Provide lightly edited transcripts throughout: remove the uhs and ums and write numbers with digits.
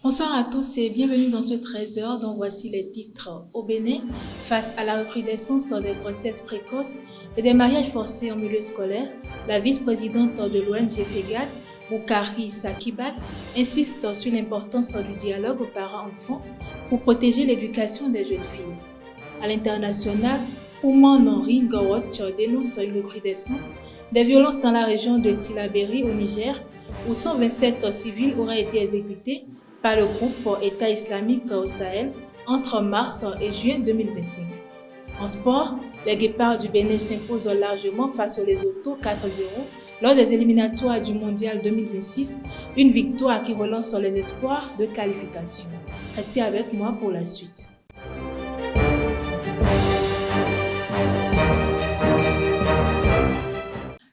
Bonsoir à tous et bienvenue dans ce 13h dont voici les titres. Au Bénin, face à la recrudescence des grossesses précoces et des mariages forcés en milieu scolaire, la vice-présidente de l'ONG FEGAD, Boukari Sakibat, insiste sur l'importance du dialogue aux parents-enfants pour protéger l'éducation des jeunes filles. À l'international, Ouman Henri Gawot dénonce une recrudescence des violences dans la région de Tillabéri au Niger, où 127 civils auraient été exécutés par le groupe État islamique au Sahel entre mars et juin 2025. En sport, les Guépards du Bénin s'imposent largement face aux Lesotho 4-0 lors des éliminatoires du Mondial 2026, une victoire qui relance les espoirs de qualification. Restez avec moi pour la suite.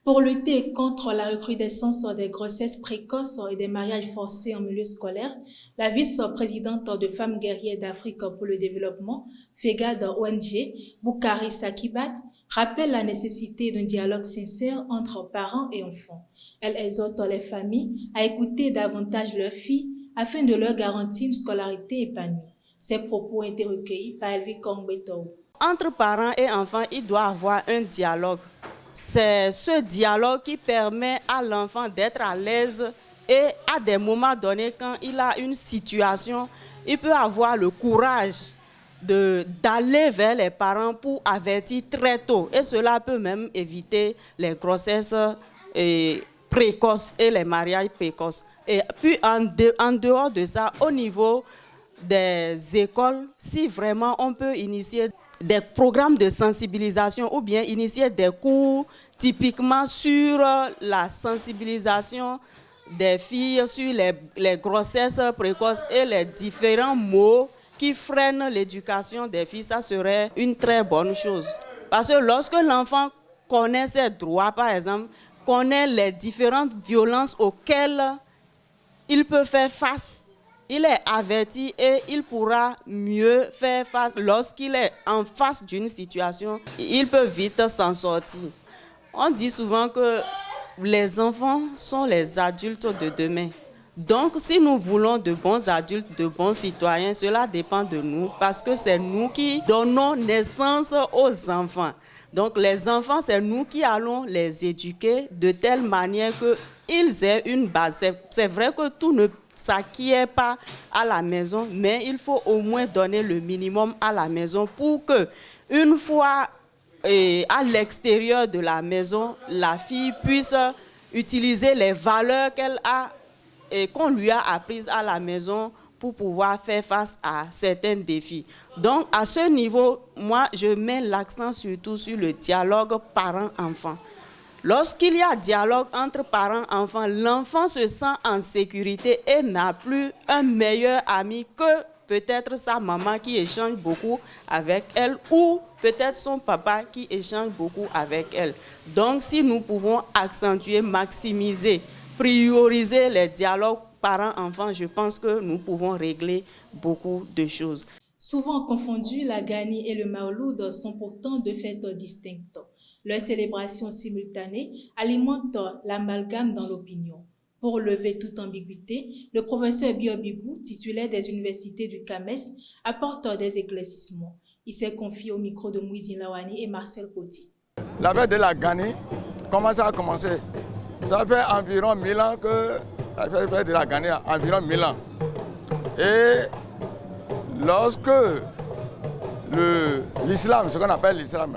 Pour lutter contre la recrudescence des grossesses précoces et des mariages forcés en milieu scolaire, la vice-présidente de Femmes guerrières d'Afrique pour le développement, FEGAD ONG, Boukari Sakibat, rappelle la nécessité d'un dialogue sincère entre parents et enfants. Elle exhorte les familles à écouter davantage leurs filles afin de leur garantir une scolarité épanouie. Ces propos ont été recueillis par Elvi Kongbetou. Entre parents et enfants, il doit y avoir un dialogue. C'est ce dialogue qui permet à l'enfant d'être à l'aise et à des moments donnés, quand il a une situation, il peut avoir le courage d'aller vers les parents pour avertir très tôt. Et cela peut même éviter les grossesses précoces et les mariages précoces. Et puis en dehors de ça, au niveau des écoles, si vraiment on peut initier des programmes de sensibilisation ou bien initier des cours typiquement sur la sensibilisation des filles, sur les grossesses précoces et les différents maux qui freinent l'éducation des filles, ça serait une très bonne chose. Parce que lorsque l'enfant connaît ses droits, par exemple, connaît les différentes violences auxquelles il peut faire face, il est averti et il pourra mieux faire face. Lorsqu'il est en face d'une situation, il peut vite s'en sortir. On dit souvent que les enfants sont les adultes de demain. Donc, si nous voulons de bons adultes, de bons citoyens, cela dépend de nous parce que c'est nous qui donnons naissance aux enfants. Donc, les enfants, c'est nous qui allons les éduquer de telle manière qu'ils aient une base. C'est vrai que tout ne s'acquiert pas à la maison, mais il faut au moins donner le minimum à la maison pour que, une fois à l'extérieur de la maison, la fille puisse utiliser les valeurs qu'elle a et qu'on lui a apprises à la maison pour pouvoir faire face à certains défis. Donc, à ce niveau, moi, je mets l'accent surtout sur le dialogue parent-enfant. Lorsqu'il y a dialogue entre parents et enfants, l'enfant se sent en sécurité et n'a plus un meilleur ami que peut-être sa maman qui échange beaucoup avec elle ou peut-être son papa qui échange beaucoup avec elle. Donc, si nous pouvons accentuer, maximiser, prioriser les dialogues parents-enfants, je pense que nous pouvons régler beaucoup de choses. Souvent confondus, la Gani et le Maouloud sont pourtant deux fêtes distinctes. Leur célébration simultanée alimente l'amalgame dans l'opinion. Pour lever toute ambiguïté, le professeur Biobigou, titulaire des universités du CAMES, apporte des éclaircissements. Il s'est confié au micro de Mouidine Lawani et Marcel Coty. La fête de la Gani, comment ça a commencé? Ça fait environ 1000 ans que la fête de la Gani a environ 1000 ans. Et lorsque l'islam, ce qu'on appelle l'islam,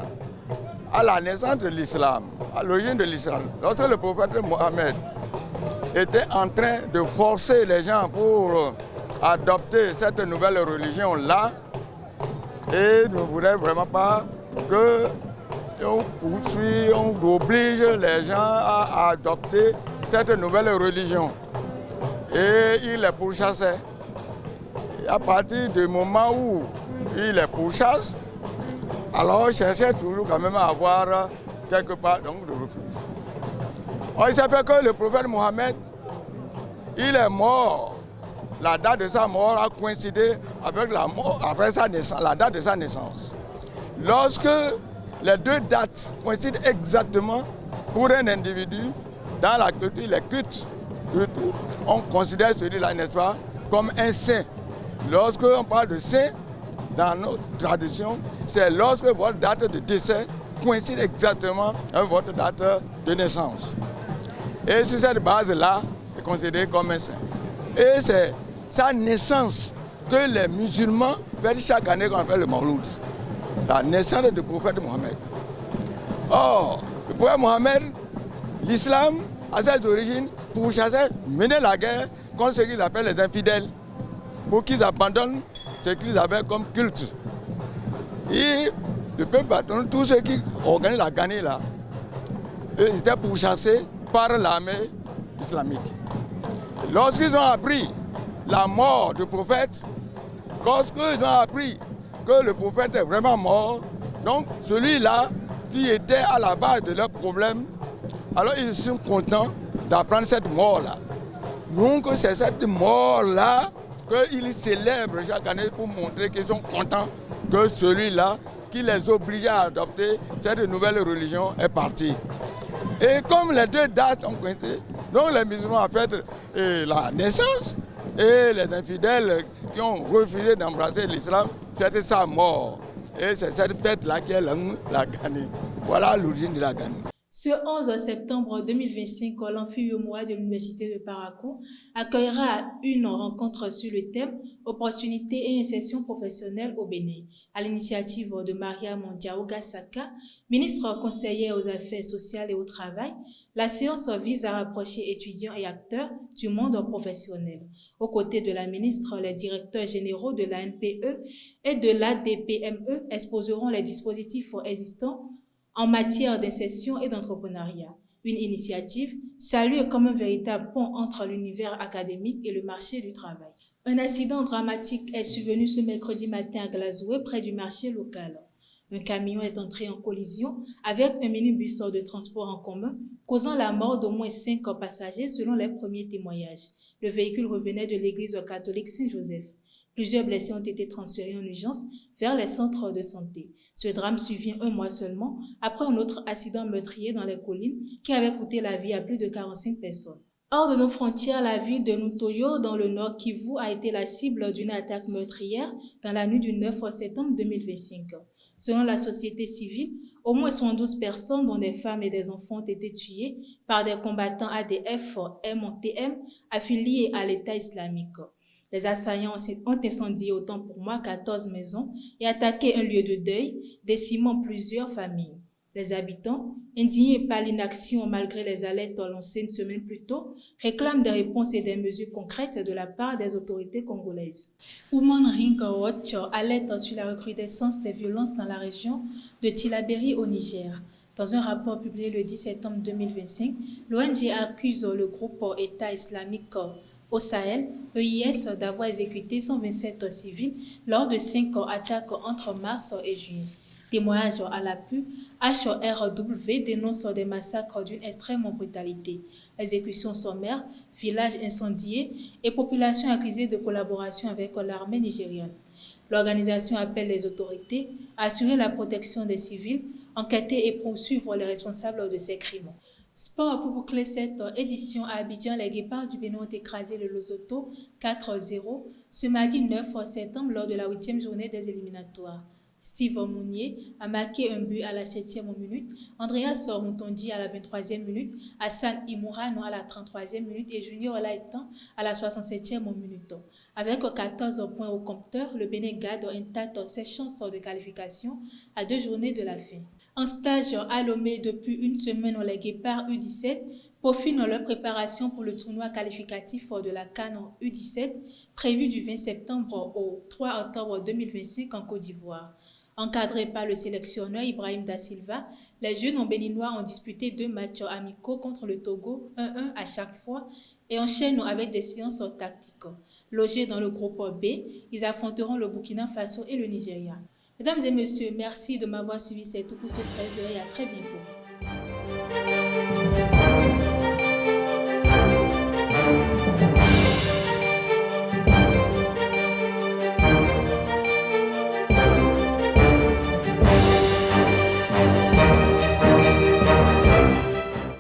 à la naissance de l'islam, à l'origine de l'islam, lorsque le prophète Mohammed était en train de forcer les gens pour adopter cette nouvelle religion-là, et ne voulait vraiment pas qu'on oblige les gens à adopter cette nouvelle religion. Et il les pourchassait. Et à partir du moment où il les pourchasse, alors cherchait toujours quand même à avoir quelque part donc, de refuge. Il s'appelle que le prophète Mohammed, il est mort. La date de sa mort a coïncidé avec la date de sa naissance. Lorsque les deux dates coïncident exactement pour un individu, dans la culture, les cultes, on considère celui-là, n'est-ce pas, comme un saint. Lorsque on parle de saint, dans notre tradition, c'est lorsque votre date de décès coïncide exactement avec votre date de naissance. Et sur cette base-là, c'est considéré comme un saint. Et c'est sa naissance que les musulmans fêtent chaque année qu'on appelle le Mawlud, la naissance du prophète Mohammed. Or, le prophète Mohammed, l'islam, à ses origines, pour chasser, mener la guerre contre ce qu'ils appellent les infidèles, pour qu'ils abandonnent ce qu'ils avaient comme culte. Et le peuple abandonne tous ceux qui organisent la gagnée là. Ils étaient pourchassés par l'armée islamique. Lorsqu'ils ont appris la mort du prophète, lorsqu'ils ont appris que le prophète est vraiment mort, donc celui-là qui était à la base de leurs problèmes, alors ils sont contents d'apprendre cette mort-là. Donc c'est cette mort-là qu'ils célèbrent chaque année pour montrer qu'ils sont contents que celui-là qui les obligeait à adopter cette nouvelle religion est parti. Et comme les deux dates ont coïncidé, donc les musulmans ont fait la naissance et les infidèles qui ont refusé d'embrasser l'islam fêtent sa mort. Et c'est cette fête-là qui est la Gani. Voilà l'origine de la Gani. Ce 11 septembre 2025, l'Amphi UEMOA de l'Université de Parakou accueillera une rencontre sur le thème « Opportunités et insertion professionnelle au Bénin » à l'initiative de Maria Mondiaoga Saka, ministre conseillère aux affaires sociales et au travail. La séance vise à rapprocher étudiants et acteurs du monde professionnel. Aux côtés de la ministre, les directeurs généraux de l'ANPE et de l'ADPME exposeront les dispositifs existants en matière d'insertion et d'entrepreneuriat. Une initiative saluée comme un véritable pont entre l'univers académique et le marché du travail. Un accident dramatique est survenu ce mercredi matin à Glazoué, près du marché local. Un camion est entré en collision avec un minibus de transport en commun, causant la mort d'au moins 5 passagers selon les premiers témoignages. Le véhicule revenait de l'église catholique Saint-Joseph. Plusieurs blessés ont été transférés en urgence vers les centres de santé. Ce drame survient un mois seulement après un autre accident meurtrier dans les collines qui avait coûté la vie à plus de 45 personnes. Hors de nos frontières, la ville de Nutoyo, dans le nord Kivu, a été la cible d'une attaque meurtrière dans la nuit du 9 septembre 2025. Selon la société civile, au moins 112 personnes, dont des femmes et des enfants, ont été tuées par des combattants ADF MOTM affiliés à l'État islamique. Les assaillants ont incendié autant pour moi 14 maisons et attaqué un lieu de deuil, décimant plusieurs familles. Les habitants, indignés par l'inaction malgré les alertes lancées une semaine plus tôt, réclament des réponses et des mesures concrètes de la part des autorités congolaises. Women Ring Watch alerte sur la recrudescence des violences dans la région de Tillabéri au Niger. Dans un rapport publié le 10 septembre 2025, l'ONG accuse le groupe État islamique au Sahel, EIS, d'avoir exécuté 127 civils lors de 5 attaques entre mars et juillet. Témoignage à l'appui, HRW dénonce des massacres d'une extrême brutalité. Exécutions sommaires, villages incendiés et populations accusées de collaboration avec l'armée nigérienne. L'organisation appelle les autorités à assurer la protection des civils, enquêter et poursuivre les responsables de ces crimes. Sport pour boucler cette édition à Abidjan, les Guépards du Bénin ont écrasé le Lesotho 4-0 ce mardi 9 septembre lors de la 8e journée des éliminatoires. Steve Mounier a marqué un but à la 7e minute, Andreas Mutondi à la 23e minute, Hassan Imourano à la 33e minute et Junior Laitan à la 67e minute. Avec 14 points au compteur, le Bénin garde intactes ses chances de qualification à 2 journées de la fin. En stage à Lomé depuis une semaine, les Guépards U17 peaufinent leur préparation pour le tournoi qualificatif de la CAN U17 prévu du 20 septembre au 3 octobre 2025 en Côte d'Ivoire. Encadrés par le sélectionneur Ibrahim Da Silva, les jeunes béninois ont disputé 2 matchs amicaux contre le Togo, 1-1 à chaque fois, et enchaînent avec des séances tactiques. Logés dans le groupe B, ils affronteront le Burkina Faso et le Nigeria. Mesdames et messieurs, merci de m'avoir suivi, c'est tout pour ce 13h et à très bientôt.